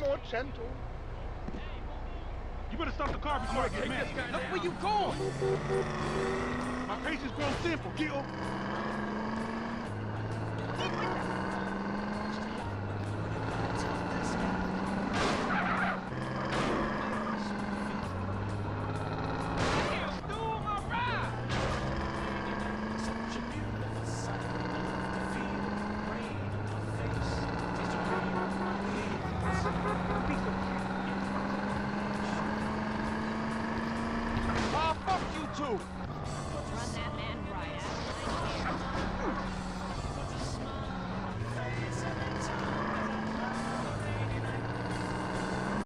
more gentle. You better stop the car before I get mad. Look where you going! My patience grows simple, Gil. Ah, fuck you too! Run that man right out of my hair.